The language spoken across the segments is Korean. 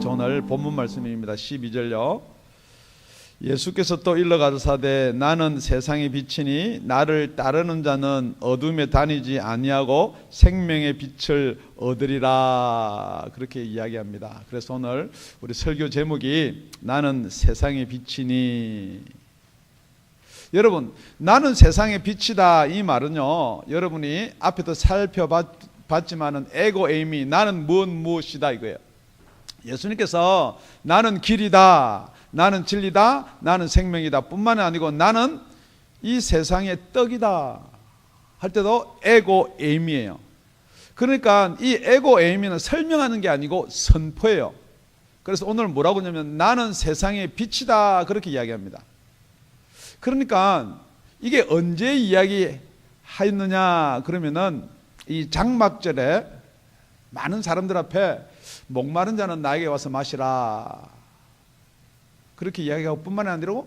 오늘 본문 말씀입니다. 12절요. 예수께서 또 일러 가르사대 나는 세상의 빛이니 나를 따르는 자는 어둠에 다니지 아니하고 생명의 빛을 얻으리라, 그렇게 이야기합니다. 그래서 오늘 우리 설교 제목이 나는 세상의 빛이니. 여러분, 나는 세상의 빛이다, 이 말은요, 여러분이 앞에도 살펴봤지만은 에고 에이미, 나는 무엇이다 이거예요. 예수님께서 나는 길이다, 나는 진리다, 나는 생명이다 뿐만 아니고 나는 이 세상의 떡이다 할 때도 에고 에이미예요. 그러니까 이 에고 에이미는 설명하는 게 아니고 선포예요. 그래서 오늘 뭐라고 하냐면 나는 세상의 빛이다, 그렇게 이야기합니다. 그러니까 이게 언제 이야기하였느냐 그러면은 이 장막절에 많은 사람들 앞에 목마른 자는 나에게 와서 마시라, 그렇게 이야기하고 뿐만 아니라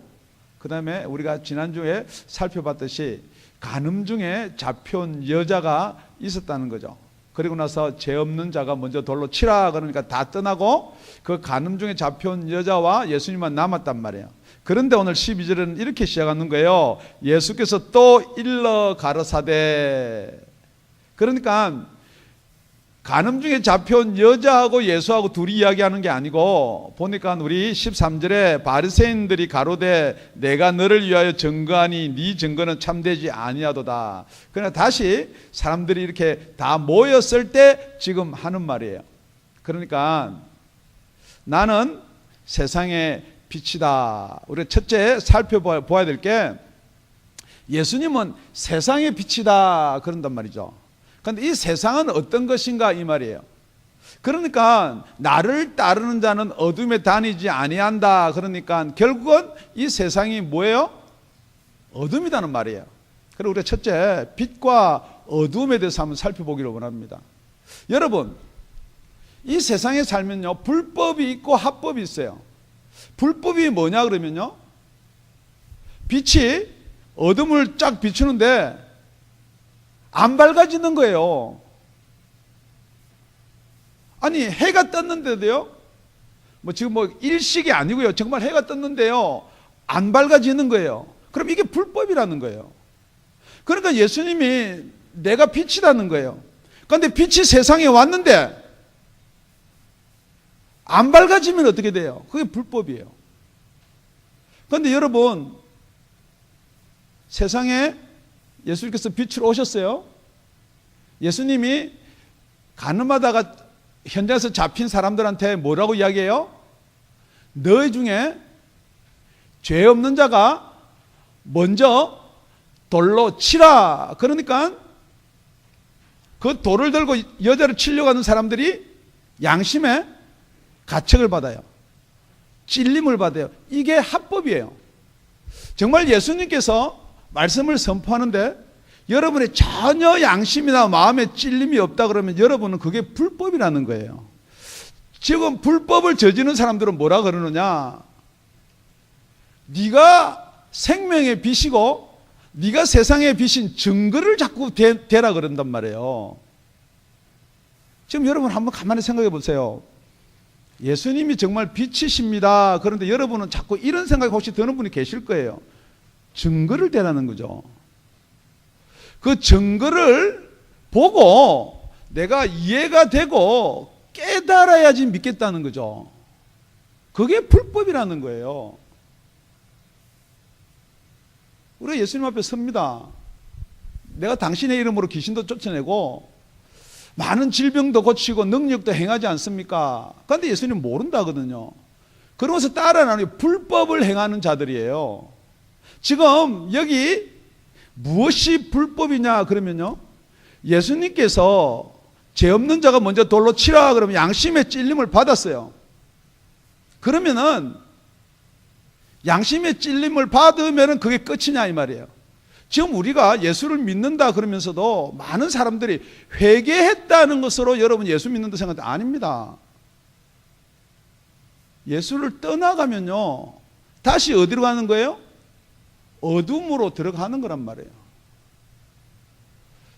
그 다음에 우리가 지난주에 살펴봤듯이 간음 중에 잡혀온 여자가 있었다는 거죠. 그리고 나서 죄 없는 자가 먼저 돌로 치라, 그러니까 다 떠나고 그 간음 중에 잡혀온 여자와 예수님만 남았단 말이에요. 그런데 오늘 12절은 이렇게 시작하는 거예요. 예수께서 또 일러 가르사대. 그러니까 간음 중에 잡혀온 여자하고 예수하고 둘이 이야기하는 게 아니고, 보니까 우리 13절에 바리새인들이 가로되 내가 너를 위하여 증거하니 네 증거는 참되지 아니하도다. 그러나 다시 사람들이 이렇게 다 모였을 때 지금 하는 말이에요. 그러니까 나는 세상의 빛이다. 우리 첫째 살펴봐야 될 게 예수님은 세상의 빛이다 그런단 말이죠. 그런데 이 세상은 어떤 것인가 이 말이에요. 그러니까 나를 따르는 자는 어둠에 다니지 아니한다. 그러니까 결국은 이 세상이 뭐예요? 어둠이라는 말이에요. 그리고 우리가 첫째 빛과 어둠에 대해서 한번 살펴보기를 원합니다. 여러분, 이 세상에 살면요 불법이 있고 합법이 있어요. 불법이 뭐냐 그러면요, 빛이 어둠을 쫙 비추는데 안 밝아지는 거예요. 아니 해가 떴는데도요, 지금 일식이 아니고요, 정말 해가 떴는데요 안 밝아지는 거예요. 그럼 이게 불법이라는 거예요. 그러니까 예수님이 내가 빛이라는 거예요. 그런데 빛이 세상에 왔는데 안 밝아지면 어떻게 돼요? 그게 불법이에요. 그런데 여러분, 세상에 예수님께서 빛으로 오셨어요. 예수님이 가늠하다가 현장에서 잡힌 사람들한테 뭐라고 이야기해요? 너희 중에 죄 없는 자가 먼저 돌로 치라. 그러니까 그 돌을 들고 여자를 치려고 하는 사람들이 양심에 가책을 받아요. 찔림을 받아요. 이게 합법이에요. 정말 예수님께서 말씀을 선포하는데 여러분의 전혀 양심이나 마음에 찔림이 없다 그러면 여러분은 그게 불법이라는 거예요. 지금 불법을 저지르는 사람들은 뭐라 그러느냐, 네가 생명의 빛이고 네가 세상의 빛인 증거를 자꾸 대라 그런단 말이에요. 지금 여러분 한번 가만히 생각해 보세요. 예수님이 정말 빛이십니다. 그런데 여러분은 자꾸 이런 생각이 혹시 드는 분이 계실 거예요. 증거를 대라는 거죠. 그 증거를 보고 내가 이해가 되고 깨달아야지 믿겠다는 거죠. 그게 불법이라는 거예요. 우리가 예수님 앞에 섭니다. 내가 당신의 이름으로 귀신도 쫓아내고 많은 질병도 고치고 능력도 행하지 않습니까? 그런데 예수님 모른다거든요. 그러면서 따라하는 불법을 행하는 자들이에요. 지금 여기 무엇이 불법이냐 그러면요, 예수님께서 죄 없는 자가 먼저 돌로 치라 그러면 양심의 찔림을 받았어요. 그러면은 양심의 찔림을 받으면 그게 끝이냐 이 말이에요. 지금 우리가 예수를 믿는다 그러면서도 많은 사람들이 회개했다는 것으로 여러분 예수 믿는다 생각하는데 아닙니다. 예수를 떠나가면요 다시 어디로 가는 거예요? 어둠으로 들어가는 거란 말이에요.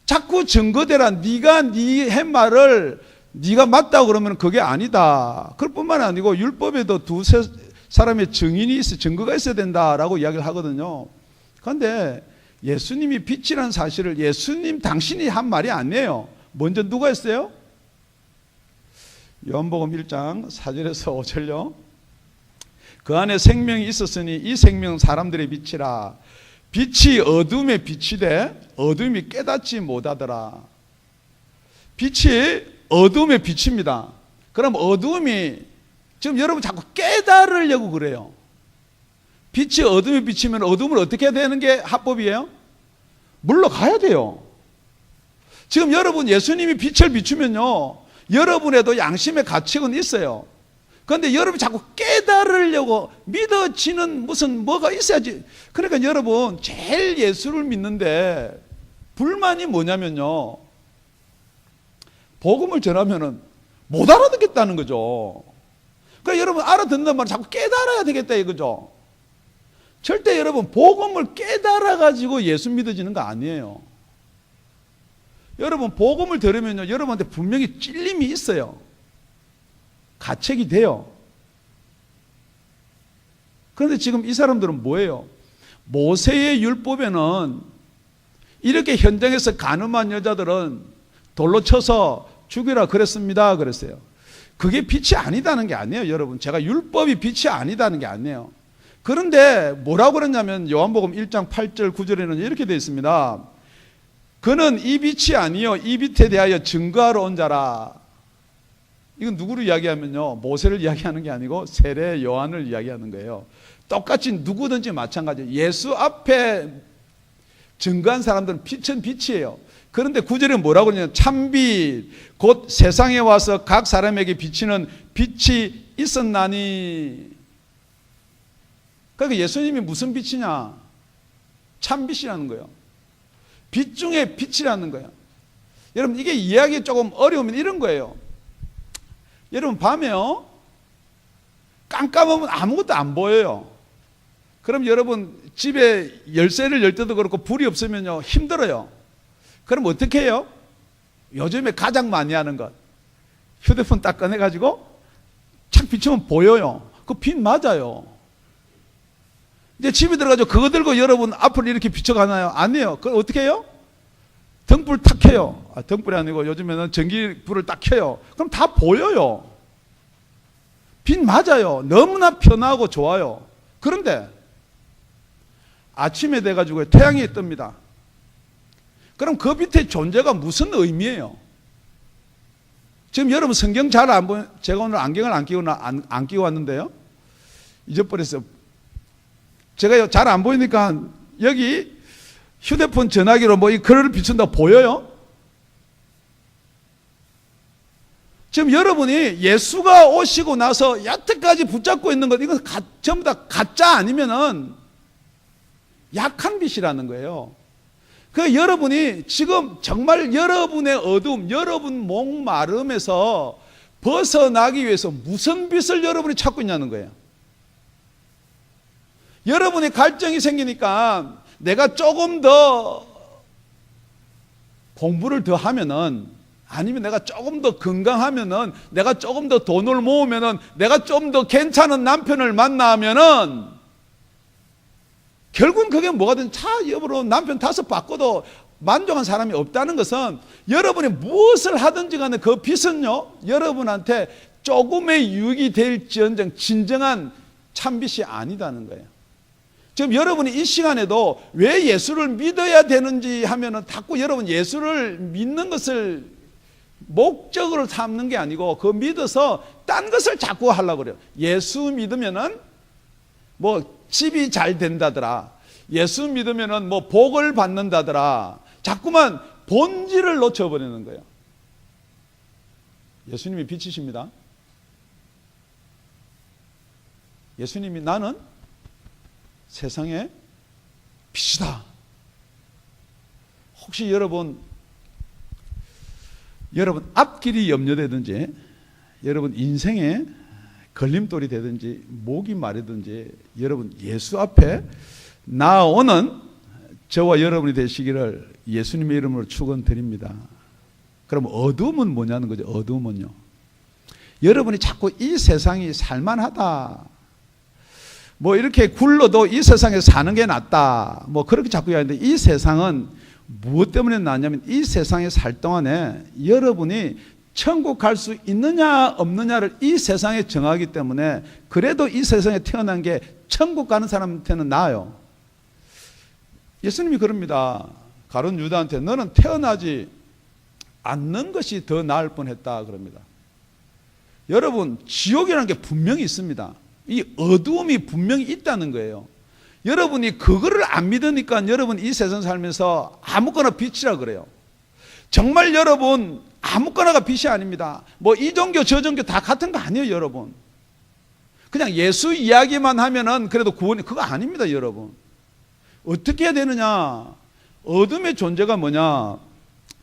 자꾸 증거대라, 네가 네 한 말을 네가 맞다 그러면 그게 아니다. 그럴 뿐만 아니고 율법에도 두세 사람의 증인이 있어 증거가 있어야 된다라고 이야기를 하거든요. 그런데 예수님이 빛이라는 사실을 예수님 당신이 한 말이 아니에요. 먼저 누가 했어요? 요한복음 1장 4절에서 5절요. 그 안에 생명이 있었으니 이 생명은 사람들의 빛이라. 빛이 어둠의 빛이되 어둠이 깨닫지 못하더라. 빛이 어둠의 빛입니다. 그럼 어둠이 지금 여러분 자꾸 깨달으려고 그래요. 빛이 어둠의 빛이면 어둠을 어떻게 해야 되는 게 합법이에요? 물러가야 돼요. 지금 여러분 예수님이 빛을 비추면요, 여러분에도 양심의 가책은 있어요. 그런데 여러분이 자꾸 깨달으려고 믿어지는 무슨 뭐가 있어야지. 그러니까 여러분 제일 예수를 믿는데 불만이 뭐냐면요, 복음을 전하면은 못 알아듣겠다는 거죠. 그러니까 여러분 알아듣는 말은 자꾸 깨달아야 되겠다 이거죠. 절대 여러분 복음을 깨달아 가지고 예수 믿어지는 거 아니에요. 여러분 복음을 들으면요, 여러분한테 분명히 찔림이 있어요. 가책이 돼요. 그런데 지금 이 사람들은 뭐예요? 모세의 율법에는 이렇게 현장에서 간음한 여자들은 돌로 쳐서 죽이라 그랬습니다 그랬어요. 그게 빛이 아니다는 게 아니에요. 여러분, 제가 율법이 빛이 아니다는 게 아니에요. 그런데 뭐라고 그랬냐면 요한복음 1장 8절 9절에는 이렇게 되어 있습니다. 그는 이 빛이 아니요 이 빛에 대하여 증거하러 온 자라. 이건 누구를 이야기하면요, 모세를 이야기하는 게 아니고 세례 요한을 이야기하는 거예요. 똑같이 누구든지 마찬가지예요. 예수 앞에 증거한 사람들은 빛은 빛이에요. 그런데 9절에 뭐라고 그러냐면 참빛 곧 세상에 와서 각 사람에게 비치는 빛이 있었나니. 그러니까 예수님이 무슨 빛이냐? 참빛이라는 거예요. 빛 중에 빛이라는 거예요. 여러분 이게 이해하기 조금 어려우면 이런 거예요. 여러분 밤에요, 깜깜하면 아무것도 안 보여요. 그럼 여러분 집에 열쇠를 열 때도 그렇고 불이 없으면요 힘들어요. 그럼 어떻게 해요? 요즘에 가장 많이 하는 것, 휴대폰 딱 꺼내가지고 착 비추면 보여요. 그 빛 맞아요. 이제 집에 들어가서 그거 들고 여러분 앞을 이렇게 비춰가나요? 아니에요. 그걸 어떻게 해요? 등불 탁 켜요. 등불이 아니고 요즘에는 전기불을 딱 켜요. 그럼 다 보여요. 빛 맞아요. 너무나 편하고 좋아요. 그런데 아침에 돼가지고 태양이 뜹니다. 그럼 그 빛의 존재가 무슨 의미예요? 지금 여러분 성경 잘 안 보여. 제가 오늘 안경을 안 끼고 왔는데요, 잊어버렸어요. 제가 잘 안 보이니까 여기 휴대폰 전화기로 뭐 이 글을 비춘다 보여요? 지금 여러분이 예수가 오시고 나서 여태까지 붙잡고 있는 것, 이건 전부 다 가짜 아니면은 약한 빛이라는 거예요. 그 여러분이 지금 정말 여러분의 어둠, 여러분 목마름에서 벗어나기 위해서 무슨 빛을 여러분이 찾고 있냐는 거예요. 여러분이 갈증이 생기니까 내가 조금 더 공부를 더 하면은, 아니면 내가 조금 더 건강하면은, 내가 조금 더 돈을 모으면은, 내가 좀 더 괜찮은 남편을 만나면은, 결국은 그게 뭐가든 차 여부로 남편 5 바꿔도 만족한 사람이 없다는 것은, 여러분이 무엇을 하든지 간에 그 빛은요 여러분한테 조금의 유익이 될지언정 진정한 참빛이 아니다는 거예요. 지금 여러분이 이 시간에도 왜 예수를 믿어야 되는지 하면은 자꾸 여러분 예수를 믿는 것을 목적으로 삼는 게 아니고 그 믿어서 딴 것을 자꾸 하려고 그래요. 예수 믿으면은 뭐 집이 잘 된다더라, 예수 믿으면은 뭐 복을 받는다더라, 자꾸만 본질을 놓쳐버리는 거예요. 예수님이 빛이십니다. 예수님이 나는 세상의 빛이다. 혹시 여러분 앞길이 염려되든지, 여러분 인생에 걸림돌이 되든지 목이 마르든지, 여러분 예수 앞에 나오는 저와 여러분이 되시기를 예수님의 이름으로 축원드립니다. 그럼 어둠은 뭐냐는 거죠. 어둠은요. 여러분이 자꾸 이 세상이 살만하다, 뭐 이렇게 굴러도 이 세상에 사는 게 낫다, 뭐 그렇게 자꾸 이야기하는데, 이 세상은 무엇 때문에 낫냐면 이 세상에 살 동안에 여러분이 천국 갈 수 있느냐 없느냐를 이 세상에 정하기 때문에, 그래도 이 세상에 태어난 게 천국 가는 사람한테는 나아요. 예수님이 그럽니다. 가룟 유다한테 너는 태어나지 않는 것이 더 나을 뻔했다 그럽니다. 여러분, 지옥이라는 게 분명히 있습니다. 이 어두움이 분명히 있다는 거예요. 여러분이 그거를 안 믿으니까 여러분 이 세상 살면서 아무거나 빛이라 그래요. 정말 여러분 아무거나가 빛이 아닙니다. 뭐 이 종교 저 종교 다 같은 거 아니에요. 여러분 그냥 예수 이야기만 하면은 그래도 구원이, 그거 아닙니다. 여러분 어떻게 해야 되느냐? 어둠의 존재가 뭐냐?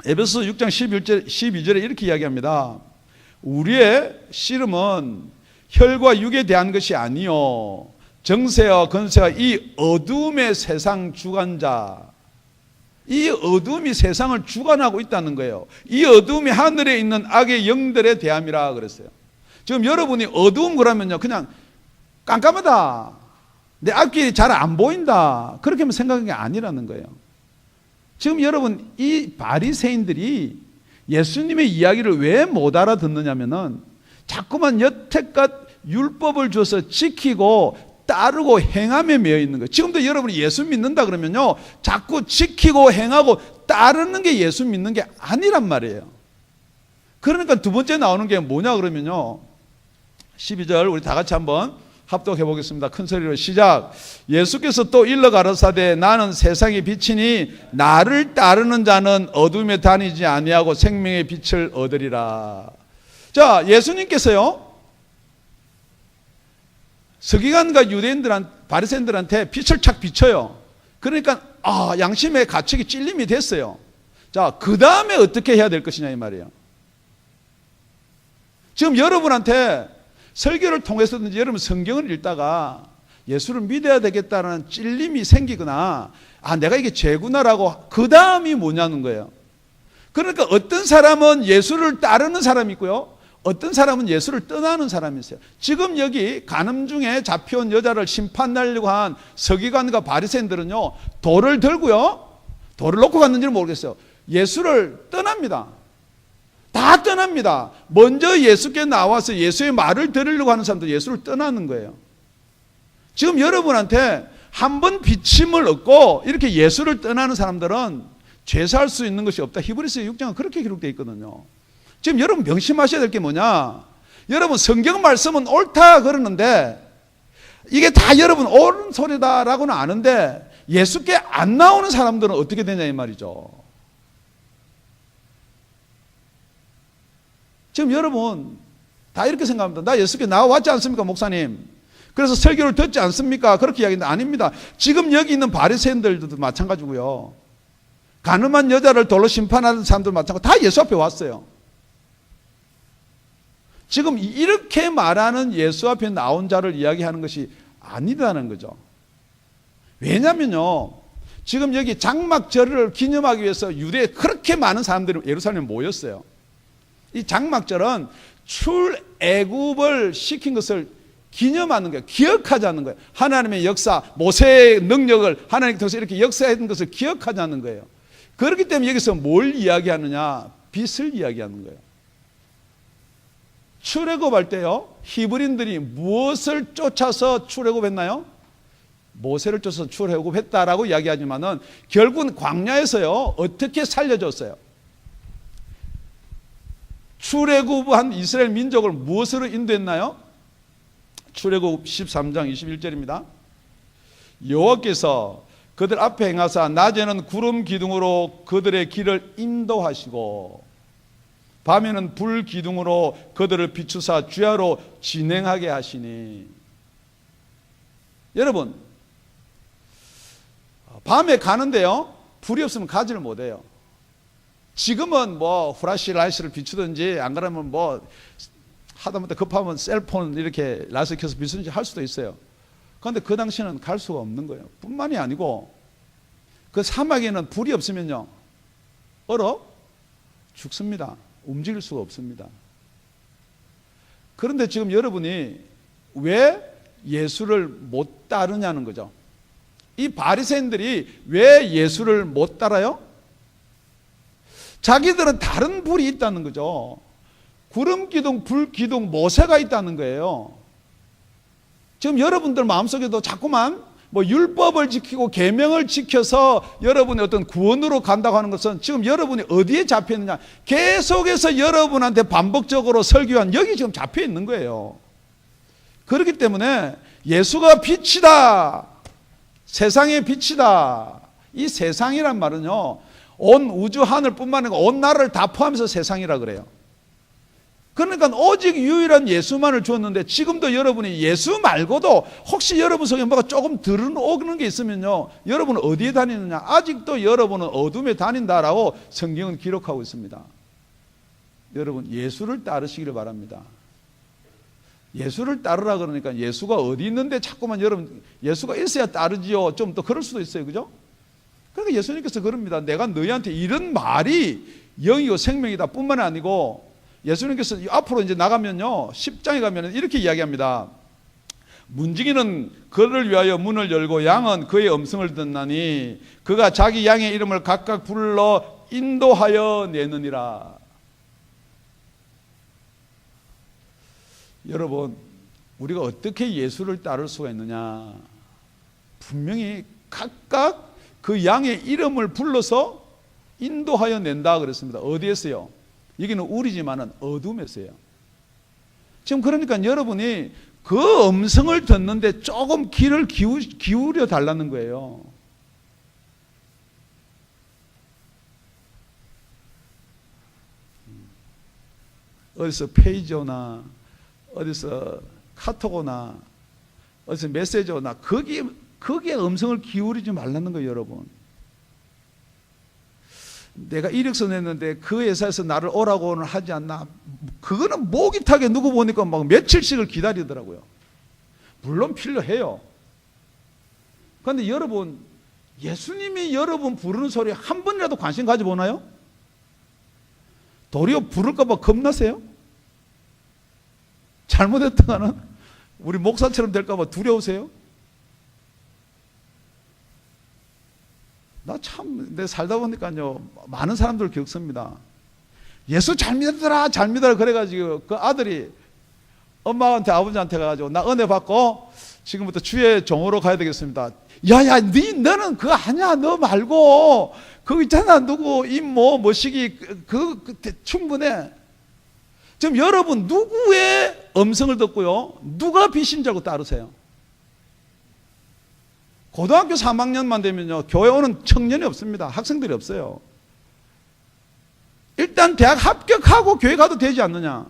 에베소 6장 12절에 이렇게 이야기합니다. 우리의 씨름은 혈과 육에 대한 것이 아니요 정세와 권세와 이 어둠의 세상 주관자, 이 어둠이 세상을 주관하고 있다는 거예요. 이 어둠이 하늘에 있는 악의 영들에 대함이라 그랬어요. 지금 여러분이 어두운 거라면요 그냥 깜깜하다, 내 앞길이 잘 안 보인다, 그렇게만 생각한 게 아니라는 거예요. 지금 여러분 이 바리새인들이 예수님의 이야기를 왜 못 알아듣느냐면은 자꾸만 여태껏 율법을 줘서 지키고 따르고 행함에 매여 있는 거예요. 지금도 여러분이 예수 믿는다 그러면요 자꾸 지키고 행하고 따르는 게 예수 믿는 게 아니란 말이에요. 그러니까 두 번째 나오는 게 뭐냐 그러면요 12절 우리 다 같이 한번 합독해 보겠습니다. 큰 소리로 시작. 예수께서 또 일러 가라사대 나는 세상의 빛이니 나를 따르는 자는 어둠에 다니지 아니하고 생명의 빛을 얻으리라. 자, 예수님께서요 서기관과 유대인들한테, 바리새인들한테 빛을 착 비춰요. 그러니까 양심의 가책이 찔림이 됐어요. 자, 그 다음에 어떻게 해야 될 것이냐 이 말이에요. 지금 여러분한테 설교를 통해서든지 여러분 성경을 읽다가 예수를 믿어야 되겠다는 찔림이 생기거나 내가 이게 죄구나라고, 그 다음이 뭐냐는 거예요. 그러니까 어떤 사람은 예수를 따르는 사람이 있고요, 어떤 사람은 예수를 떠나는 사람이 있어요. 지금 여기 간음 중에 잡혀온 여자를 심판하려고 한 서기관과 바리새인들은요 돌을 들고요, 돌을 놓고 갔는지는 모르겠어요, 예수를 떠납니다. 다 떠납니다. 먼저 예수께 나와서 예수의 말을 들으려고 하는 사람들 예수를 떠나는 거예요. 지금 여러분한테 한 번 비침을 얻고 이렇게 예수를 떠나는 사람들은 죄사할 수 있는 것이 없다. 히브리서 6장은 그렇게 기록되어 있거든요. 지금 여러분 명심하셔야 될 게 뭐냐? 여러분 성경 말씀은 옳다 그러는데 이게 다 여러분 옳은 소리다라고는 아는데 예수께 안 나오는 사람들은 어떻게 되냐 이 말이죠. 지금 여러분 다 이렇게 생각합니다. 나 예수께 나와왔지 않습니까 목사님? 그래서 설교를 듣지 않습니까? 그렇게 이야기하는데 아닙니다. 지금 여기 있는 바리새인들도 마찬가지고요, 가늠한 여자를 돌로 심판하는 사람들 마찬가지고 다 예수 앞에 왔어요. 지금 이렇게 말하는 예수 앞에 나온 자를 이야기하는 것이 아니라는 거죠. 왜냐면요 지금 여기 장막절을 기념하기 위해서 유대에 그렇게 많은 사람들이 예루살렘에 모였어요. 이 장막절은 출애굽을 시킨 것을 기념하는 거예요. 기억하자는 거예요. 하나님의 역사, 모세의 능력을 하나님 통해서 이렇게 역사했던 것을 기억하자는 거예요. 그렇기 때문에 여기서 뭘 이야기하느냐? 빛을 이야기하는 거예요. 출애굽할 때요 히브리인들이 무엇을 쫓아서 출애굽했나요? 모세를 쫓아서 출애굽했다라고 이야기하지만은 결국은 광야에서요 어떻게 살려줬어요? 출애굽한 이스라엘 민족을 무엇으로 인도했나요? 출애굽 13장 21절입니다. 여호와께서 그들 앞에 행하사 낮에는 구름 기둥으로 그들의 길을 인도하시고 밤에는 불 기둥으로 그들을 비추사 주야로 진행하게 하시니. 여러분 밤에 가는데요 불이 없으면 가지를 못해요. 지금은 뭐 후라시 라이트를 비추든지 안 그러면 뭐 하다못해 급하면 셀폰 이렇게 라이트 켜서 비추든지 할 수도 있어요. 그런데 그 당시에는 갈 수가 없는 거예요. 뿐만이 아니고 그 사막에는 불이 없으면요 얼어 죽습니다. 움직일 수가 없습니다. 그런데 지금 여러분이 왜 예수를 못 따르냐는 거죠. 이 바리새인들이 왜 예수를 못 따라요? 자기들은 다른 불이 있다는 거죠. 구름 기둥, 불 기둥, 모세가 있다는 거예요. 지금 여러분들 마음속에도 자꾸만 율법을 지키고 계명을 지켜서 여러분의 어떤 구원으로 간다고 하는 것은 지금 여러분이 어디에 잡혀 있느냐? 계속해서 여러분한테 반복적으로 설교한 여기 지금 잡혀 있는 거예요. 그렇기 때문에 예수가 빛이다. 세상의 빛이다. 이 세상이란 말은요, 온 우주 하늘뿐만 아니라 온 나라를 다 포함해서 세상이라 그래요. 그러니까 오직 유일한 예수만을 주었는데 지금도 여러분이 예수 말고도 혹시 여러분 속에 뭐가 조금 들어오는 게 있으면요, 여러분은 어디에 다니느냐? 아직도 여러분은 어둠에 다닌다라고 성경은 기록하고 있습니다. 여러분 예수를 따르시기를 바랍니다. 예수를 따르라 그러니까 예수가 어디 있는데 자꾸만 여러분 예수가 있어야 따르지요. 좀 더 그럴 수도 있어요. 그죠? 그러니까 예수님께서 그럽니다. 내가 너희한테 이런 말이 영이고 생명이다 뿐만 아니고 예수님께서 앞으로 이제 나가면요, 10장에 가면 이렇게 이야기합니다. 문지기는 그를 위하여 문을 열고 양은 그의 음성을 듣나니 그가 자기 양의 이름을 각각 불러 인도하여 내느니라. 여러분, 우리가 어떻게 예수를 따를 수가 있느냐? 분명히 각각 그 양의 이름을 불러서 인도하여 낸다 그랬습니다. 어디에서요? 여기는 우리지만은 어둠에서요. 지금 그러니까 여러분이 그 음성을 듣는데 조금 귀를 기울여 달라는 거예요. 어디서 페이지 오나 어디서 카톡 오나 어디서 메시지 오나 거기에 음성을 기울이지 말라는 거예요. 여러분, 내가 이력서 냈는데 그 회사에서 나를 오라고는 하지 않나? 그거는 목이 타게 누구 보니까 막 며칠씩을 기다리더라고요. 물론 필요해요. 그런데 여러분, 예수님이 여러분 부르는 소리에 한 번이라도 관심 가져보나요? 도리어 부를까 봐 겁나세요? 잘못했다가는 우리 목사처럼 될까 봐 두려우세요? 나 참, 내 살다 보니까요, 많은 사람들 겪습니다. 예수 잘 믿어라, 잘 믿어라. 그래가지고 그 아들이 엄마한테, 아버지한테 가가지고 나 은혜 받고 지금부터 주의 종으로 가야 되겠습니다. 야야, 너는 그거 아니야. 너 말고. 그거 있잖아. 누구, 임모, 뭐시기, 충분해. 지금 여러분, 누구의 음성을 듣고요, 누가 빛인 줄 알고 따르세요? 고등학교 3학년만 되면요, 교회 오는 청년이 없습니다. 학생들이 없어요. 일단 대학 합격하고 교회 가도 되지 않느냐?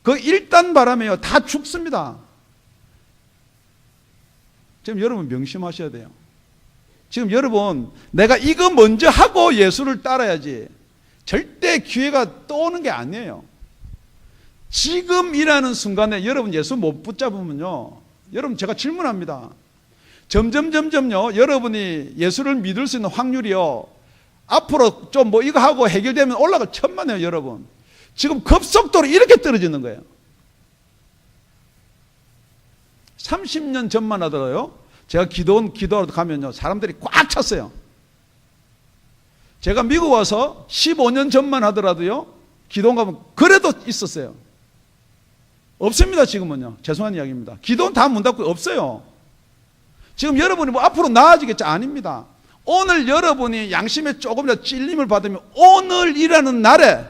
그 일단 바람에요, 다 죽습니다. 지금 여러분 명심하셔야 돼요. 지금 여러분, 내가 이거 먼저 하고 예수를 따라야지 절대 기회가 또 오는 게 아니에요. 지금이라는 순간에 여러분 예수 못 붙잡으면요, 여러분 제가 질문합니다. 점점요, 여러분이 예수를 믿을 수 있는 확률이요, 앞으로 좀 뭐 이거 하고 해결되면 올라갈 천만에요. 여러분, 지금 급속도로 이렇게 떨어지는 거예요. 30년 전만 하더라도요, 제가 기도하러 가면요, 사람들이 꽉 찼어요. 제가 미국 와서 15년 전만 하더라도요, 기도 가면 그래도 있었어요. 없습니다. 지금은요, 죄송한 이야기입니다. 기도는 다 문 닫고 없어요. 지금 여러분이 뭐 앞으로 나아지겠죠? 아닙니다. 오늘 여러분이 양심에 조금이라도 찔림을 받으면 오늘이라는 날에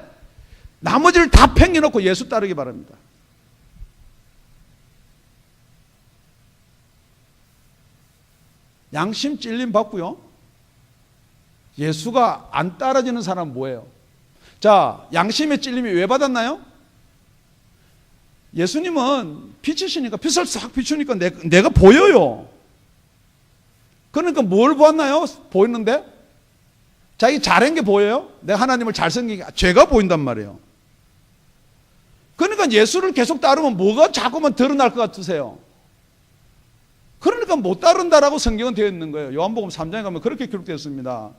나머지를 다 팽개놓고 예수 따르기 바랍니다. 양심 찔림 받고요, 예수가 안 따라지는 사람은 뭐예요? 자, 양심의 찔림이 왜 받았나요? 예수님은 빛이시니까, 빛을 싹 비추니까 내가 보여요. 그러니까 뭘 보았나요? 보이는데? 자기 잘한 게 보여요? 내가 하나님을 잘생긴 게 죄가 보인단 말이에요. 그러니까 예수를 계속 따르면 뭐가 자꾸만 드러날 것 같으세요? 그러니까 못 따른다라고 성경은 되어 있는 거예요. 요한복음 3장에 가면 그렇게 기록되어 있습니다.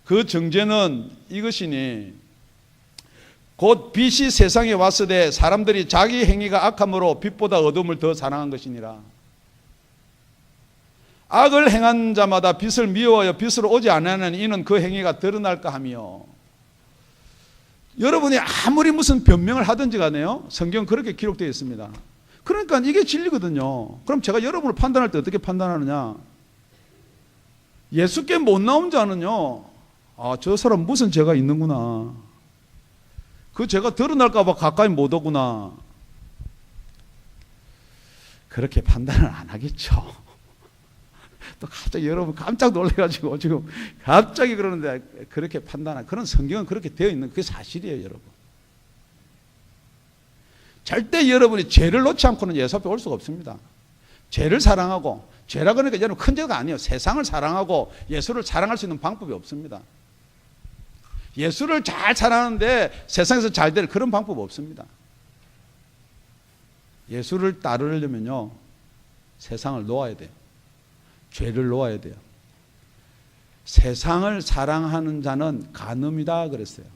그 정죄는 이것이니 곧 빛이 세상에 왔으되 사람들이 자기 행위가 악함으로 빛보다 어둠을 더 사랑한 것이니라. 악을 행한 자마다 빛을 미워하여 빛으로 오지 않으면 이는 그 행위가 드러날까 하며. 여러분이 아무리 무슨 변명을 하든지 간에요, 성경은 그렇게 기록되어 있습니다. 그러니까 이게 진리거든요. 그럼 제가 여러분을 판단할 때 어떻게 판단하느냐? 예수께 못 나온 자는요, 아, 저 사람 무슨 죄가 있는구나, 그 죄가 드러날까 봐 가까이 못 오구나, 그렇게 판단을 안 하겠죠. 또 갑자기 여러분 깜짝 놀래가지고 지금 갑자기 그러는데, 그렇게 판단한, 그런 성경은 그렇게 되어 있는, 그게 사실이에요. 여러분 절대 여러분이 죄를 놓지 않고는 예수 앞에 올 수가 없습니다. 죄를 사랑하고, 죄라 그러니까 여러분 큰 죄가 아니에요. 세상을 사랑하고 예수를 사랑할 수 있는 방법이 없습니다. 예수를 잘 사랑하는데 세상에서 잘 될 그런 방법 없습니다. 예수를 따르려면요, 세상을 놓아야 돼요. 죄를 놓아야 돼요. 세상을 사랑하는 자는 간음이다 그랬어요.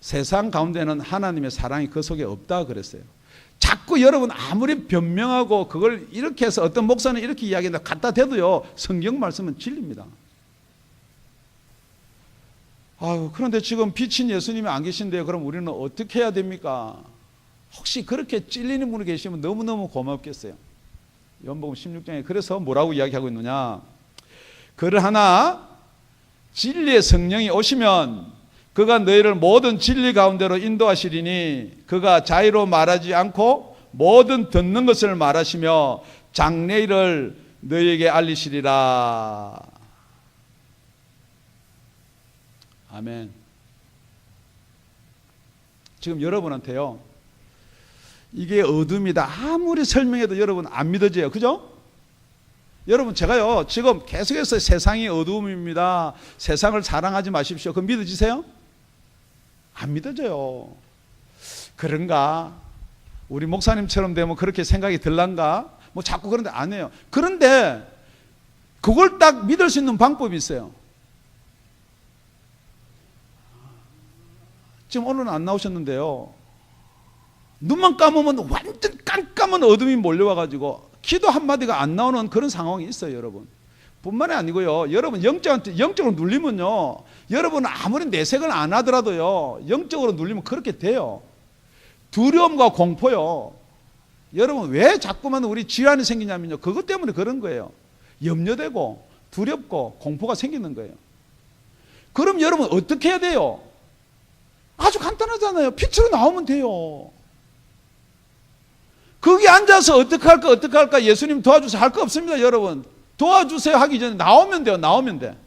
세상 가운데는 하나님의 사랑이 그 속에 없다 그랬어요. 자꾸 여러분 아무리 변명하고 그걸 이렇게 해서 어떤 목사는 이렇게 이야기한다 갖다 대도요, 성경 말씀은 진리입니다. 아유, 그런데 지금 빛인 예수님이 안 계신데요, 그럼 우리는 어떻게 해야 됩니까? 혹시 그렇게 찔리는 분이 계시면 너무너무 고맙겠어요. 요한복음 16장에 그래서 뭐라고 이야기하고 있느냐? 그러하나 진리의 성령이 오시면 그가 너희를 모든 진리 가운데로 인도하시리니 그가 자의로 말하지 않고 모든 듣는 것을 말하시며 장래일을 너희에게 알리시리라. 아멘. 지금 여러분한테요, 이게 어둠이다 아무리 설명해도 여러분 안 믿어져요. 그죠? 여러분 제가요 지금 계속해서 세상이 어둠입니다, 세상을 사랑하지 마십시오, 그거 믿어지세요? 안 믿어져요. 그런가? 우리 목사님처럼 되면 그렇게 생각이 들란가? 뭐 자꾸 그런데 안 해요. 그런데 그걸 딱 믿을 수 있는 방법이 있어요. 지금 오늘은 안 나오셨는데요, 눈만 감으면 완전 깜깜한 어둠이 몰려와가지고 기도 한마디가 안 나오는 그런 상황이 있어요. 여러분 뿐만이 아니고요, 여러분 영적으로 눌리면요, 여러분은 아무리 내색을 안 하더라도요, 영적으로 눌리면 그렇게 돼요. 두려움과 공포요. 여러분 왜 자꾸만 우리 질환이 생기냐면요, 그것 때문에 그런 거예요. 염려되고 두렵고 공포가 생기는 거예요. 그럼 여러분 어떻게 해야 돼요? 아주 간단하잖아요. 빛으로 나오면 돼요. 거기 앉아서 어떻게 할까 예수님 도와주세요 할 거 없습니다. 여러분 도와주세요 하기 전에 나오면 돼요. 나오면 돼.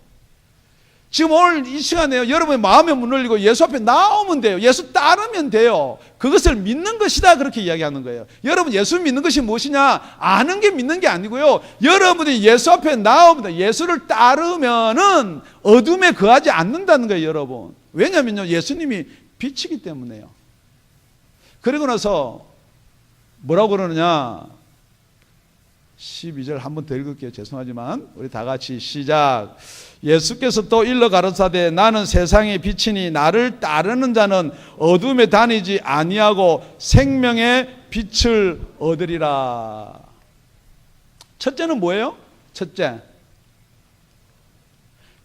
지금 오늘 이 시간에요, 여러분의 마음에 문 열리고 예수 앞에 나오면 돼요. 예수 따르면 돼요. 그것을 믿는 것이다 그렇게 이야기하는 거예요. 여러분 예수 믿는 것이 무엇이냐? 아는 게 믿는 게 아니고요, 여러분이 예수 앞에 나오면 예수를 따르면은 어둠에 거하지 않는다는 거예요. 여러분 왜냐면요, 예수님이 빛이기 때문에요. 그리고 나서 뭐라고 그러느냐? 12절 한번 더 읽을게요. 죄송하지만 우리 다 같이 시작. 예수께서 또 일러 가르사대 나는 세상의 빛이니 나를 따르는 자는 어둠에 다니지 아니하고 생명의 빛을 얻으리라. 첫째는 뭐예요? 첫째,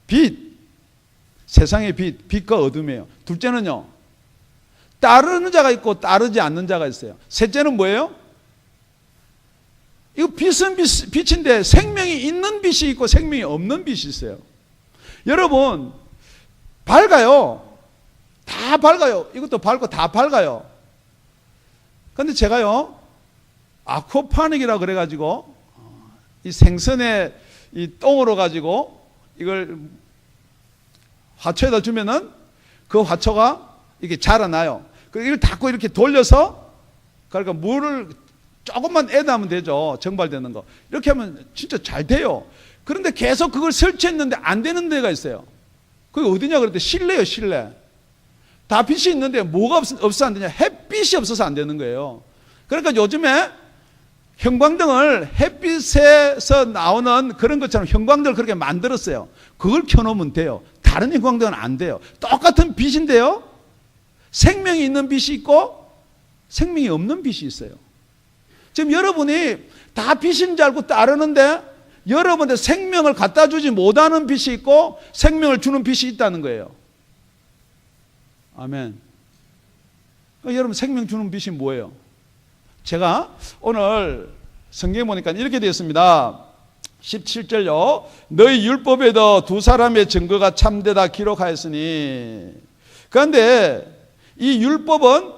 빛, 세상의 빛, 빛과 어둠이에요. 둘째는요, 따르는 자가 있고 따르지 않는 자가 있어요. 셋째는 뭐예요? 이거 빛은 빛인데 생명이 있는 빛이 있고 생명이 없는 빛이 있어요. 여러분 밝아요. 다 밝아요. 이것도 밝고 다 밝아요. 그런데 제가요, 아쿠아파닉이라 그래가지고 이 생선의 이 똥으로 가지고 이걸 화초에다 주면은 그 화초가 이게 자라나요. 이걸 닫고 이렇게 돌려서, 그러니까 물을 조금만 애다 하면 되죠. 정발되는 거. 이렇게 하면 진짜 잘 돼요. 그런데 계속 그걸 설치했는데 안 되는 데가 있어요. 그게 어디냐 그랬더니 실내요, 실내. 다 빛이 있는데 뭐가 없어서 안 되냐? 햇빛이 없어서 안 되는 거예요. 그러니까 요즘에 형광등을 햇빛에서 나오는 그런 것처럼 형광등을 그렇게 만들었어요. 그걸 켜놓으면 돼요. 다른 형광등은 안 돼요. 똑같은 빛인데요, 생명이 있는 빛이 있고 생명이 없는 빛이 있어요. 지금 여러분이 다 빛인 줄 알고 따르는데 여러분한테 생명을 갖다 주지 못하는 빛이 있고 생명을 주는 빛이 있다는 거예요. 아멘. 여러분, 생명 주는 빛이 뭐예요? 제가 오늘 성경에 보니까 이렇게 되어 있습니다. 17절요. 너희 율법에도 두 사람의 증거가 참되다 기록하였으니. 그런데 이 율법은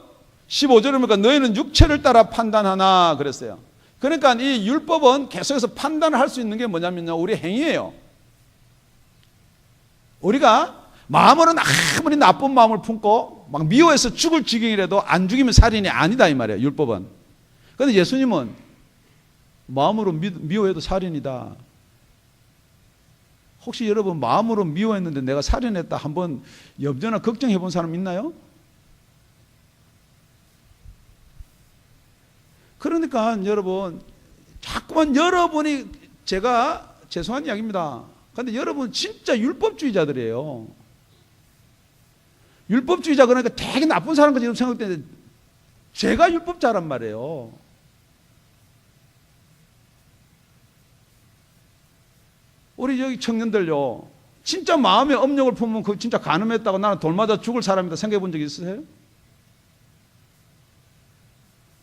15절에 보니까 너희는 육체를 따라 판단하나 그랬어요. 그러니까 이 율법은 계속해서 판단을 할 수 있는 게 뭐냐면요, 우리 행위예요. 우리가 마음으로는 아무리 나쁜 마음을 품고 막 미워해서 죽을 지경이라도 안 죽이면 살인이 아니다 이 말이에요, 율법은. 그런데 예수님은 마음으로 미워해도 살인이다. 혹시 여러분 마음으로 미워했는데 내가 살인했다 한번 염려나 걱정해 본 사람 있나요? 그러니까 여러분, 자꾸만 여러분이, 제가 죄송한 이야기입니다. 그런데 여러분 진짜 율법주의자들이에요. 율법주의자 그러니까 되게 나쁜 사람 같이 생각되는데 제가 율법자란 말이에요. 우리 여기 청년들요, 진짜 마음에 업력을 품으면 그 진짜 간음했다고 나는 돌 맞아 죽을 사람이다 생각해 본 적 있으세요?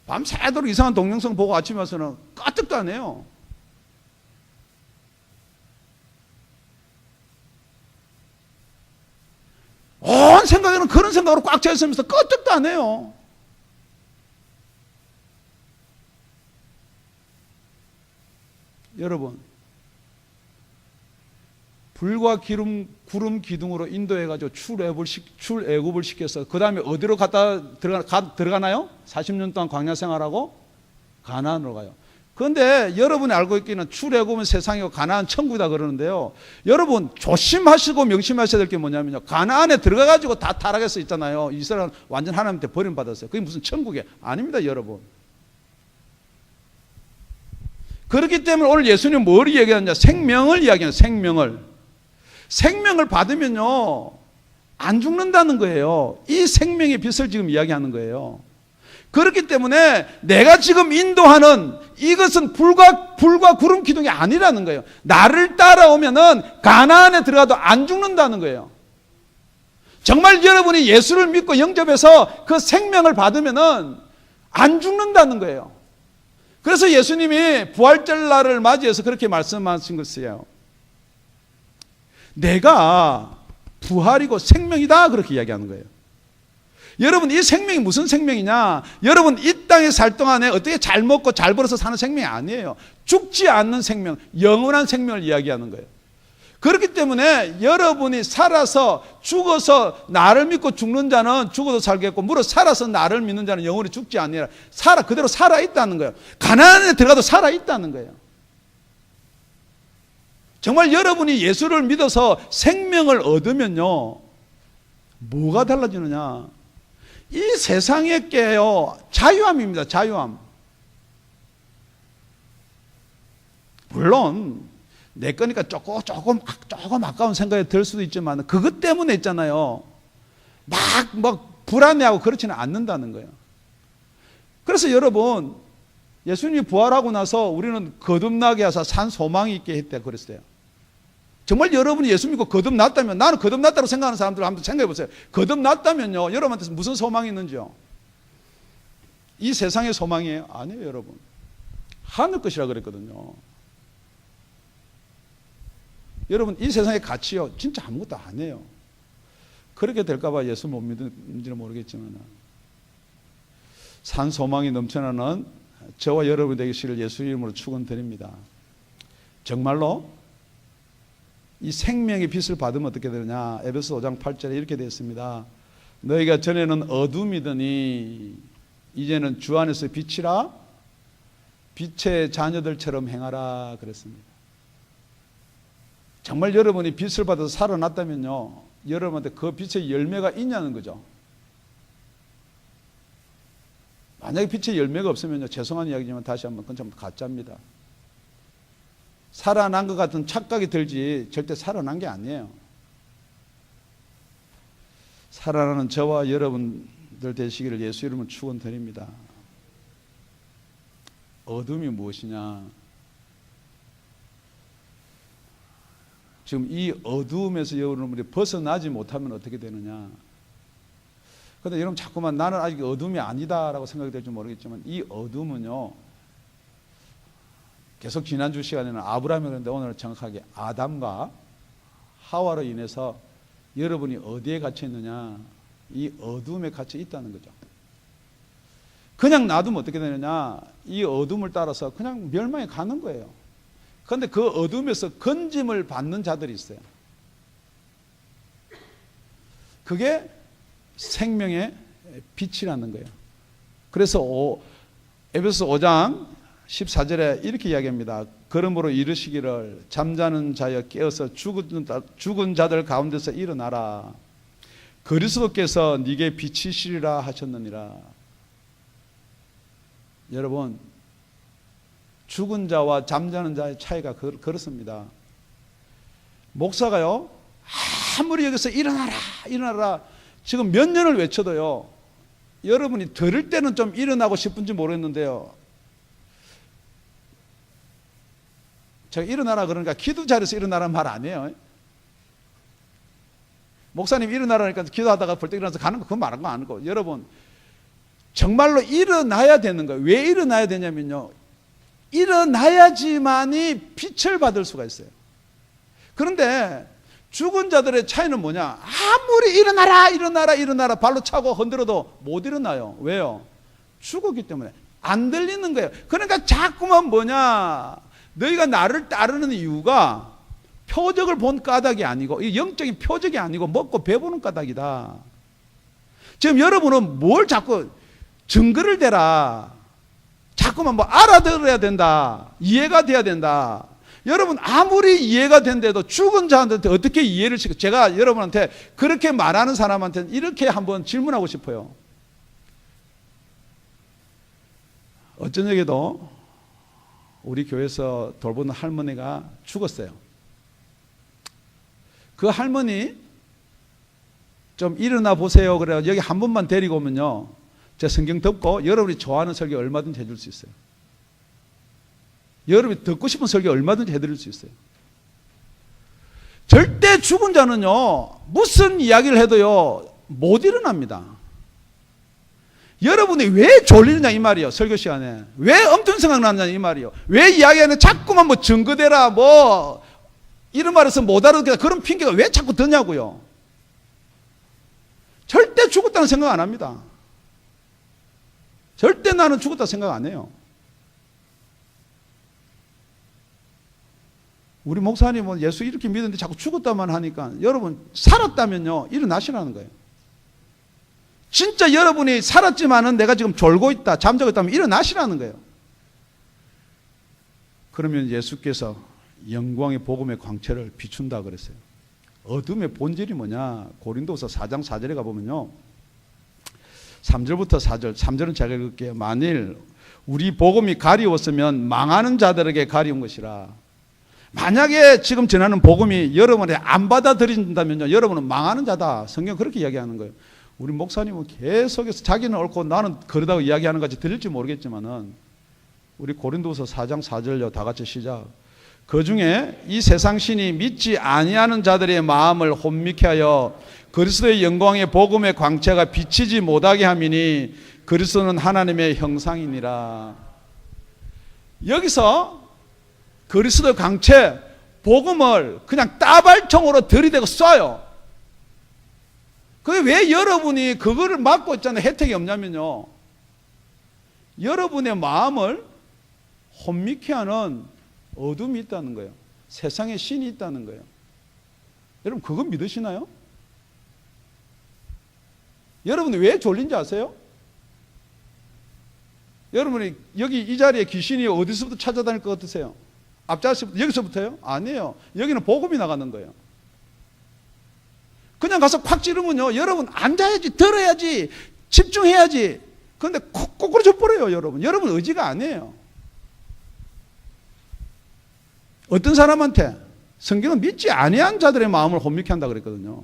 밤새도록 이상한 동영상 보고 아침에 와서는 까뜩도 안 해요. 온 생각에는 그런 생각으로 꽉 차 있으면서 까뜩도 안 해요. 여러분, 불과 구름 기둥으로 인도해가지고 출애굽을 시켜서 그 다음에 어디로 들어가나요? 40년 동안 광야 생활하고 가나안으로 가요. 그런데 여러분이 알고 있기는 출애굽은 세상이고 가나안 천국이다 그러는데요, 여러분 조심하시고 명심하셔야 될 게 뭐냐면요, 가나안에 들어가가지고 다 타락해서 있잖아요. 이스라엘은 완전 하나님한테 버림받았어요. 그게 무슨 천국이 아닙니다, 여러분. 그렇기 때문에 오늘 예수님은 뭘 이야기하느냐, 생명을 이야기하는, 생명을 받으면요 안 죽는다는 거예요. 이 생명의 빛을 지금 이야기하는 거예요. 그렇기 때문에 내가 지금 인도하는 이것은 불과 구름 기둥이 아니라는 거예요. 나를 따라오면은 가나안에 들어가도 안 죽는다는 거예요. 정말 여러분이 예수를 믿고 영접해서 그 생명을 받으면은 안 죽는다는 거예요. 그래서 예수님이 부활절날을 맞이해서 그렇게 말씀하신 것이에요. 내가 부활이고 생명이다 그렇게 이야기하는 거예요. 여러분, 이 생명이 무슨 생명이냐? 여러분 이 땅에 살 동안에 어떻게 잘 먹고 잘 벌어서 사는 생명이 아니에요. 죽지 않는 생명, 영원한 생명을 이야기하는 거예요. 그렇기 때문에 여러분이 살아서 죽어서 나를 믿고 죽는 자는 죽어도 살겠고, 무릇 살아서 나를 믿는 자는 영원히 죽지 아니라 그대로 살아있다는 거예요. 가나안에 들어가도 살아있다는 거예요. 정말 여러분이 예수를 믿어서 생명을 얻으면요 뭐가 달라지느냐, 이 세상의 게요 자유함입니다. 자유함. 물론 내 거니까 조금 아까운 생각이 들 수도 있지만 그것 때문에 있잖아요, 막 불안해하고 그렇지는 않는다는 거예요. 그래서 여러분, 예수님이 부활하고 나서 우리는 거듭나게 하사 산 소망이 있게 했다 그랬어요. 정말 여러분이 예수 믿고 거듭났다면, 나는 거듭났다고 생각하는 사람들 한번 생각해 보세요. 거듭났다면요 여러분한테 무슨 소망이 있는지요? 이 세상의 소망이에요? 아니에요, 여러분. 하늘 것이라 그랬거든요. 여러분, 이 세상의 가치요 진짜 아무것도 아니에요. 그렇게 될까 봐 예수 못 믿는지는 모르겠지만 산 소망이 넘쳐나는 저와 여러분 되기를 예수 이름으로 축원드립니다. 정말로 이 생명의 빛을 받으면 어떻게 되느냐, 에베소 5장 8절에 이렇게 되어 있습니다. 너희가 전에는 어둠이더니 이제는 주 안에서 빛이라, 빛의 자녀들처럼 행하라 그랬습니다. 정말 여러분이 빛을 받아서 살아났다면요 여러분한테 그 빛의 열매가 있냐는 거죠. 만약에 빛의 열매가 없으면요, 죄송한 이야기지만 다시 한번 그건 좀 가짜입니다. 살아난 것 같은 착각이 들지 절대 살아난 게 아니에요. 살아나는 저와 여러분 되시기를 예수 이름으로 축원드립니다. 어둠이 무엇이냐? 지금 이 어둠에서 여러분들이 벗어나지 못하면 어떻게 되느냐? 그런데 여러분 자꾸만 나는 아직 어둠이 아니다라고 생각이 될지 모르겠지만 이 어둠은요, 계속 지난주 시간에는 아브라함이 그랬는데 오늘은 정확하게 아담과 하와로 인해서 여러분이 어디에 갇혀 있느냐? 이 어둠에 갇혀 있다는 거죠. 그냥 놔두면 어떻게 되느냐? 이 어둠을 따라서 그냥 멸망에 가는 거예요. 그런데 그 어둠에서 건짐을 받는 자들이 있어요. 그게 생명의 빛이라는 거예요. 그래서 에베소 5장 14절에 이렇게 이야기합니다. 그러므로 이르시기를 잠자는 자여 깨어서 죽은 자들 가운데서 일어나라. 그리스도께서 네게 빛이시리라 하셨느니라. 여러분, 죽은 자와 잠자는 자의 차이가 그렇습니다. 목사가요, 아무리 여기서 일어나라 일어나라 지금 몇 년을 외쳐도요, 여러분이 들을 때는 좀 일어나고 싶은지 모르겠는데요, 제가 일어나라 그러니까 기도 자리에서 일어나라는 말 아니에요. 목사님 일어나라니까 기도하다가 벌떡 일어나서 가는 거 그건 말한 거 아니고, 여러분 정말로 일어나야 되는 거예요. 왜 일어나야 되냐면요, 일어나야지만이 빛을 받을 수가 있어요. 그런데 죽은 자들의 차이는 뭐냐? 아무리 일어나라 일어나라 일어나라 발로 차고 흔들어도 못 일어나요. 왜요? 죽었기 때문에 안 들리는 거예요. 그러니까 자꾸만 뭐냐, 너희가 나를 따르는 이유가 표적을 본 까닭이 아니고, 이 영적인 표적이 아니고 먹고 배부는 까닭이다. 지금 여러분은 뭘 자꾸 증거를 대라, 자꾸만 뭐 알아들어야 된다, 이해가 돼야 된다. 여러분 아무리 이해가 된데도 죽은 자한테 어떻게 이해를 시켜? 제가 여러분한테 그렇게 말하는 사람한테는 이렇게 한번 질문하고 싶어요. 어쩌냐에도 우리 교회에서 돌보는 할머니가 죽었어요. 그 할머니 좀 일어나 보세요. 그래요. 여기 한 번만 데리고 오면요, 제가 성경 덮고 여러분이 좋아하는 설교 얼마든지 해줄 수 있어요. 여러분이 듣고 싶은 설교 얼마든지 해드릴 수 있어요. 절대 죽은 자는요, 무슨 이야기를 해도요 못 일어납니다. 여러분이 왜 졸리느냐 이 말이에요. 설교 시간에 왜 엄청 생각나느냐 이 말이에요. 왜 이야기하는 자꾸만 뭐 증거대라 뭐 이런 말에서 못 알아듣겠다 그런 핑계가 왜 자꾸 드냐고요. 절대 죽었다는 생각 안 합니다. 절대 나는 죽었다 생각 안 해요. 우리 목사님은 예수 이렇게 믿는데 자꾸 죽었다만 하니까, 여러분 살았다면요 일어나시라는 거예요. 진짜 여러분이 살았지만은 내가 지금 졸고 있다, 잠자고 있다면 일어나시라는 거예요. 그러면 예수께서 영광의 복음의 광채를 비춘다 그랬어요. 어둠의 본질이 뭐냐? 고린도서 4장 4절에 가보면요, 3절부터 4절, 3절은 제가 읽을게요. 만일 우리 복음이 가리웠으면 망하는 자들에게 가리운 것이라. 만약에 지금 전하는 복음이 여러분이 안 받아들인다면요, 여러분은 망하는 자다. 성경 그렇게 이야기하는 거예요. 우리 목사님은 계속해서 자기는 옳고 나는 그러다고 이야기하는 것같이 들릴지 모르겠지만은, 우리 고린도서 4장 4절요, 다 같이 시작. 그 중에 이 세상 신이 믿지 아니하는 자들의 마음을 혼미케 하여 그리스도의 영광의 복음의 광채가 비치지 못하게 함이니 그리스도는 하나님의 형상이니라. 여기서 그리스도의 광채, 복음을 그냥 따발총으로 들이대고 쏴요. 그게 왜 여러분이 그거를 막고 있잖아요. 혜택이 없냐면요, 여러분의 마음을 혼미케 하는 어둠이 있다는 거예요. 세상에 신이 있다는 거예요. 여러분 그거 믿으시나요? 여러분이 왜 졸린지 아세요? 여러분이 여기 이 자리에 귀신이 어디서부터 찾아다닐 것 같으세요? 앞자리부터, 여기서부터요? 아니에요. 여기는 복음이 나가는 거예요. 그냥 가서 콱 찌르면요, 여러분 앉아야지, 들어야지, 집중해야지. 그런데 거꾸로 져버려요. 여러분 의지가 아니에요. 어떤 사람한테 성경은 믿지 아니한 자들의 마음을 혼미케 한다 그랬거든요.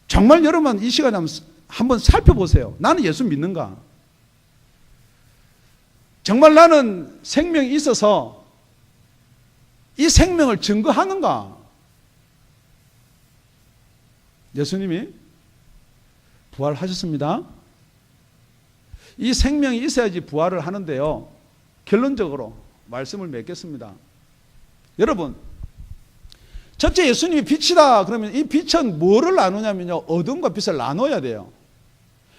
정말 여러분 이 시간에 한번 살펴보세요. 나는 예수 믿는가? 정말 나는 생명이 있어서 이 생명을 증거하는가? 예수님이 부활하셨습니다. 이 생명이 있어야지 부활을 하는데요. 결론적으로 말씀을 맺겠습니다. 여러분, 첫째 예수님이 빛이다 그러면 이 빛은 뭐를 나누냐면요, 어둠과 빛을 나눠야 돼요.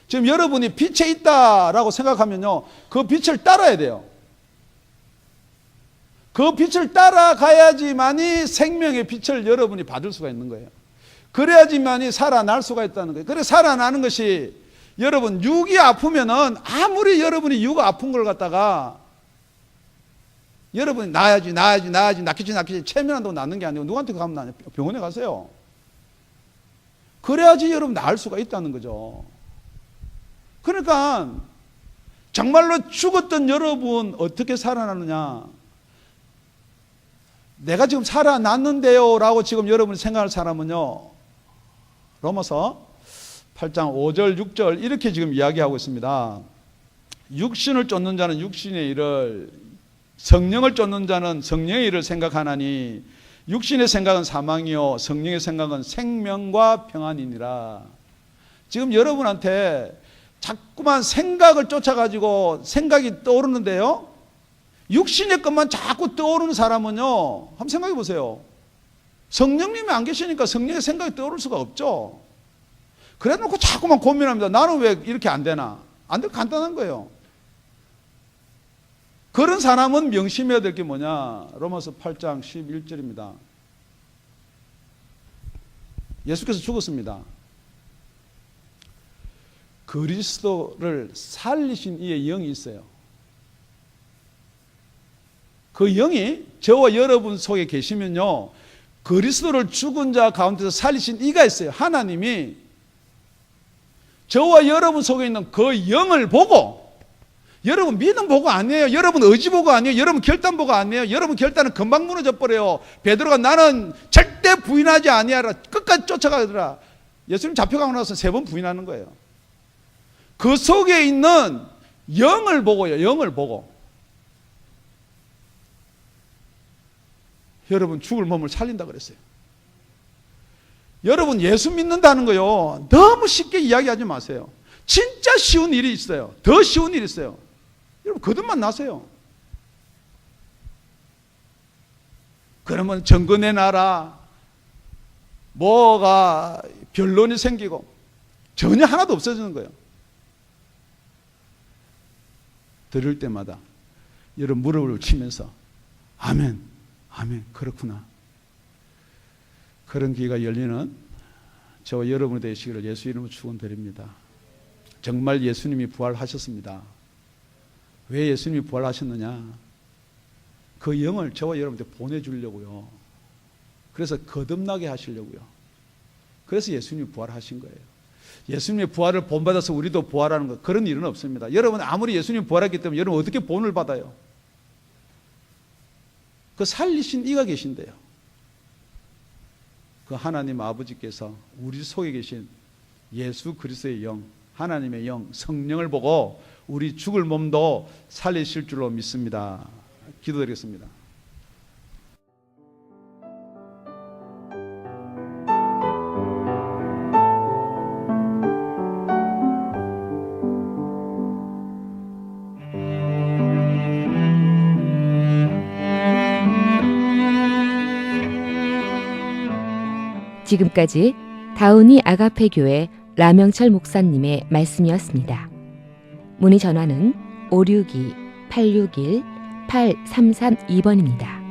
지금 여러분이 빛에 있다라고 생각하면요, 그 빛을 따라야 돼요. 그 빛을 따라가야지만이 생명의 빛을 여러분이 받을 수가 있는 거예요. 그래야지만이 살아날 수가 있다는 거예요. 그래 살아나는 것이, 여러분 육이 아프면은 아무리 여러분이 육 아픈 걸 갖다가 여러분이 나아야지 낳기지 체면한다고 낫는 게 아니고 누구한테 가면 나냐? 병원에 가세요. 그래야지 여러분 나을 수가 있다는 거죠. 그러니까 정말로 죽었던 여러분 어떻게 살아나느냐? 내가 지금 살아났는데요 라고 지금 여러분이 생각할 사람은요, 로마서 8장 5절 6절 이렇게 지금 이야기하고 있습니다. 육신을 쫓는 자는 육신의 일을, 성령을 쫓는 자는 성령의 일을 생각하나니 육신의 생각은 사망이요 성령의 생각은 생명과 평안이니라. 지금 여러분한테 자꾸만 생각을 쫓아가지고 생각이 떠오르는데요, 육신의 것만 자꾸 떠오르는 사람은요, 한번 생각해 보세요. 성령님이 안 계시니까 성령의 생각이 떠오를 수가 없죠. 그래 놓고 자꾸만 고민합니다. 나는 왜 이렇게 안 되나? 안 돼, 간단한 거예요. 그런 사람은 명심해야 될 게 뭐냐? 로마서 8장 11절입니다. 예수께서 죽었습니다. 그리스도를 살리신 이의 영이 있어요. 그 영이 저와 여러분 속에 계시면요, 그리스도를 죽은 자 가운데서 살리신 이가 있어요. 하나님이 저와 여러분 속에 있는 그 영을 보고, 여러분 믿음 보고 아니에요. 여러분 의지 보고 아니에요. 여러분 결단 보고 아니에요. 여러분 결단은 금방 무너져 버려요. 베드로가 나는 절대 부인하지 아니하라 끝까지 쫓아가더라. 예수님 잡혀가고 나서 3번 부인하는 거예요. 그 속에 있는 영을 보고요. 영을 보고 여러분 죽을 몸을 살린다 그랬어요. 여러분 예수 믿는다는 거요, 너무 쉽게 이야기하지 마세요. 진짜 쉬운 일이 있어요. 더 쉬운 일이 있어요. 여러분 거듭만 나세요. 그러면 증거 내놔라, 뭐가 변론이 생기고 전혀 하나도 없어지는 거예요. 들을 때마다 여러분 무릎을 치면서 아멘, 아멘, 그렇구나. 그런 기회가 열리는 저와 여러분이 되시기를 예수 이름으로 축원드립니다. 정말 예수님이 부활하셨습니다. 왜 예수님이 부활하셨느냐? 그 영을 저와 여러분한테 보내주려고요. 그래서 거듭나게 하시려고요. 그래서 예수님이 부활하신 거예요. 예수님의 부활을 본받아서 우리도 부활하는 것, 그런 일은 없습니다. 여러분 아무리 예수님이 부활했기 때문에 여러분 어떻게 본을 받아요? 그 살리신 이가 계신데요. 그 하나님 아버지께서 우리 속에 계신 예수 그리스도의 영, 하나님의 영, 성령을 보고 우리 죽을 몸도 살리실 줄로 믿습니다. 기도드리겠습니다. 지금까지 다운이 아가페 교회 라명철 목사님의 말씀이었습니다. 문의 전화는 562-861-8332번입니다.